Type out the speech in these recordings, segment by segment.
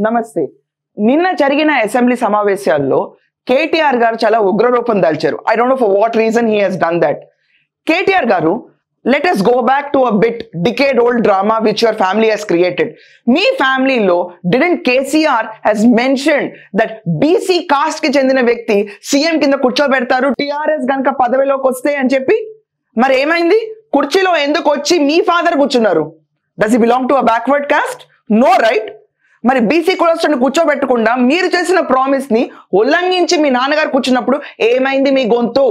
నమస్తే. నిన్న జరిగిన అసెంబ్లీ సమావేశాల్లో కేటీఆర్ గారు చాలా ఉగ్రరూపం దాల్చారు. I don't know for what reason he has done that. KTR గారు, let us go back to a bit decade old drama which your family has created. Me family lo didn't KCR has mentioned that BC caste ki chendina vyakti CM kinda కూర్చోబెడతారు TRS ganka పదవిలోకి వస్తే అని చెప్పి. మరి ఏమైంది? కుర్చీలో ఎందుకు వచ్చి మీ ఫాదర్ కూర్చున్నారు? Does he belong to a backward caste? No, right? మరి బీసీ కులస్తుని కూర్చోబెట్టకుండా మీరు చేసిన ప్రామిస్ ని ఉల్లంఘించి మీ నాన్నగారు కూర్చున్నప్పుడు ఏమైంది మీ గొంతు?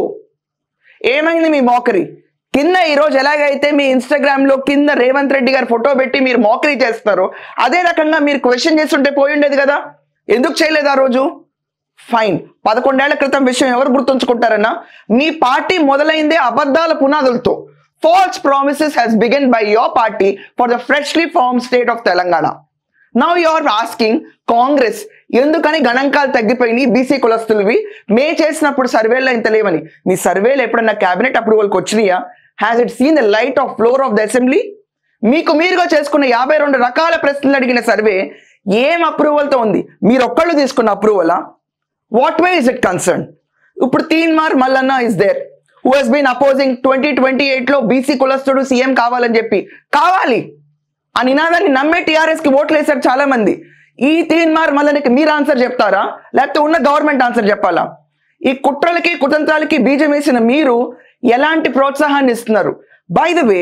ఏమైంది మీ మోకరి? కింద ఈరోజు ఎలాగైతే మీ ఇన్స్టాగ్రామ్ లో కింద రేవంత్ రెడ్డి గారు ఫోటో పెట్టి మీరు మోకరీ చేస్తారో అదే రకంగా మీరు క్వశ్చన్ చేస్తుంటే పోయి ఉండేది కదా. ఎందుకు చేయలేదు ఆ రోజు? ఫైన్. 11 ఏళ్ల క్రితం విషయం ఎవరు గుర్తుంచుకుంటారన్నా, మీ పార్టీ మొదలైందే అబద్ధాల పునాదులతో. False promises has begun by your party for the freshly formed state of Telangana. Now you are asking Congress ఎందుకని గణాంకాలు తగ్గిపోయినాయి బీసీ కులస్తులవి, మే చేసినప్పుడు సర్వేలో ఇంత లేవని. మీ సర్వేలు ఎప్పుడన్నా క్యాబినెట్ అప్రూవల్కి వచ్చినాయా? Has it seen the light of floor of the assembly? మీకు మీరుగా చేసుకున్న 52 రకాల ప్రశ్నలు అడిగిన సర్వే ఏం అప్రూవల్తో ఉంది? మీరు ఒక్కళ్ళు తీసుకున్న అప్రూవలా? What way is it concern? ఇప్పుడు Teenmar Mallanna is there who has been opposing 2028లో బీసీ కులస్తుడు సీఎం కావాలని చెప్పి. కావాలి ఆ నినాదాన్ని నమ్మే టీఆర్ఎస్ కి ఓట్లు వేశారు చాలా మంది. ఈ తీన్మార్ మల్లన్నకి మీరు ఆన్సర్ చెప్తారా, లేకపోతే ఉన్న గవర్నమెంట్ ఆన్సర్ చెప్పాలా? ఈ కుట్రలకి కుతంత్రాలకి బీజం వేసిన మీరు ఎలాంటి ప్రోత్సాహాన్ని ఇస్తున్నారు? బై ద వే,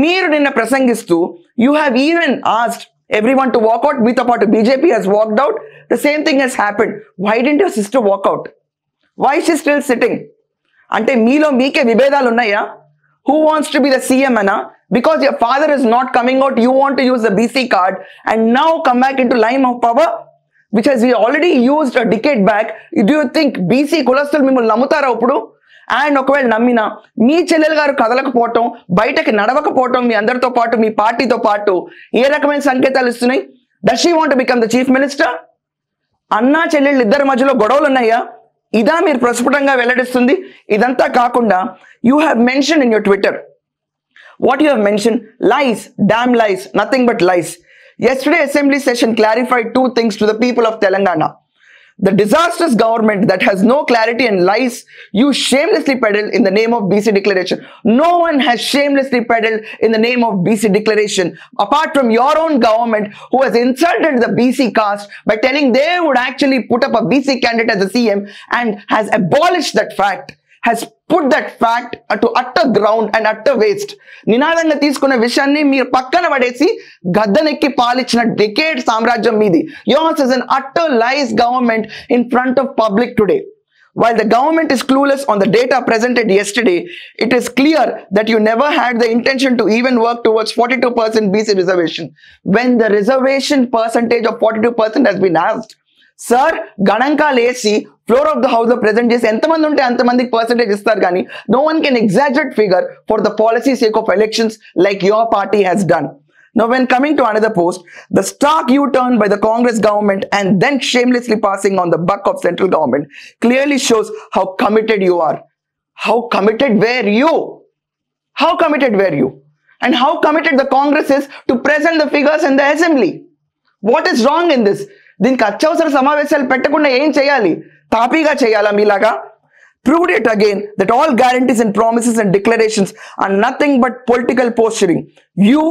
మీరు నిన్న ప్రసంగిస్తూ you have even asked everyone to walk out. మీతో పాటు BJP has walked out. The same thing has happened. Why didn't your sister walk out? Why is she still sitting? అంటే మీలో మీకే విభేదాలు ఉన్నాయా? Who wants to be the CM అనా? Because your father is not coming out, you want to use the BC card and now come back into line of power, which has we already used a decade back. Do you think BC కులస్తులు మిమ్మల్ని నమ్ముతారా ఇప్పుడు? And ఒకవేళ నమ్మినా మీ చెల్లెలు గారు కదలకపోవటం, బయటకి నడవకపోవటం మీ అందరితో పాటు మీ పార్టీతో పాటు ఏ రకమైన సంకేతాలు ఇస్తున్నాయి? Does she want to become the chief minister? అన్నా చెల్లెళ్ళు ఇద్దరి మధ్యలో గొడవలు ఉన్నాయా? ఇదా మీరు ప్రస్ఫుటంగా వెల్లడిస్తుంది? ఇదంతా కాకుండా you have mention in your Twitter, what you have mentioned, lies, damn lies, nothing but lies. Yesterday assembly session clarified two things to the people of Telangana. The disastrous government that has no clarity and lies you shamelessly peddle in the name of BC declaration. No one has shamelessly peddled in the name of BC declaration apart from your own government, who has insulted the BC caste by telling they would actually put up a BC candidate as a CM and has abolished that fact, has put that fact to utter ground and utter waste. నినాదంగా తీసుకున్న విషయాన్ని మీరు పక్కన పడేసి గద్దెనెక్కి పాలించిన decade సామ్రాజ్యం మీది. Yours is an utter lies government in front of public today. While the government is clueless on the data presented yesterday, it is clear that you never had the intention to even work towards 42% BC reservation when the reservation percentage of 42% has been asked. Sir, గణాంకాలు వేసి floor of the house లో present చేసి ఎంతమంది ఉంటే అంతమందికి percentage ఇస్తారు, కానీ no one can exaggerate figure for the policy sake of elections like your party has done. Now when coming to another post, the stark U-turn by the Congress government and then shamelessly passing on the buck of central government clearly shows how committed you are. How committed were you? How committed were you? And how committed the Congress is to present the figures in the assembly? What is wrong in this? దీనికి అత్యవసర సమావేశాలు పెట్టకుండా ఏం చేయాలి? తాపీగా చేయాలా మీలాగా? Proved it again that all guarantees and promises and declarations are nothing but political posturing. You,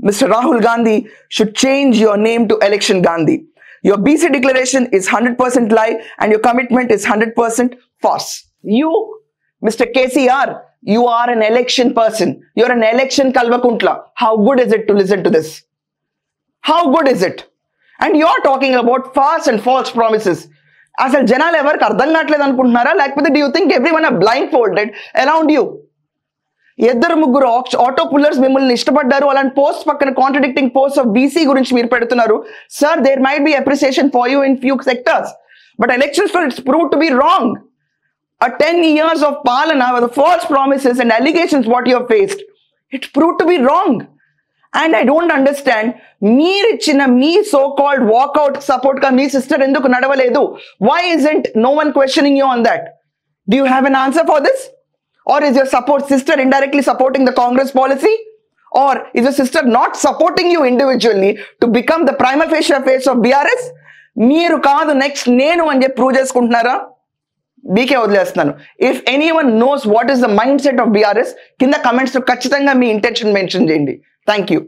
Mr. Rahul Gandhi, should change your name to Election Gandhi. Your BC declaration is 100% lie and your commitment is 100% false. You, Mr. KCR, you are an election person. You're an election Kalvakuntla. How good is it to listen to this? How good is it? And you're talking about false and false promises. అసలు జనాలు ఎవరికి అర్థం కావట్లేదు అనుకుంటున్నారా, లేకపోతే do you think everyone are blind folded around you? ఇద్దరు ముగ్గురు auto pullers మిమ్మల్ని ఇష్టపడ్డారు, అలాంటి పోస్ట్ పక్కన కాంట్రడిక్టింగ్ పోస్ట్ ఆఫ్ బీసీ గురించి మీరు పెడుతున్నారు. Sir, there might be appreciation for you in few sectors, but elections for its prove to be wrong. A 10 years of palana with the false promises and allegations what you have faced, it's proved to be wrong. And I don't understand, meer ichina me so-called walkout support ka me sister enduku nadavaledu? Why isn't no one questioning you on that? Do you have an answer for this? Or is your support sister indirectly supporting the Congress policy? Or is your sister not supporting you individually to become the prima facie face of BRS? మీరు కాదు next నేను అని చెప్పి prove చేసుకుంటున్నారా? మీకే వదిలేస్తున్నాను. If anyone knows what is the mind set of BRS, కింద comments లో ఖచ్చితంగా మీ ఇంటెన్షన్ మెన్షన్ చేయండి. Thank you.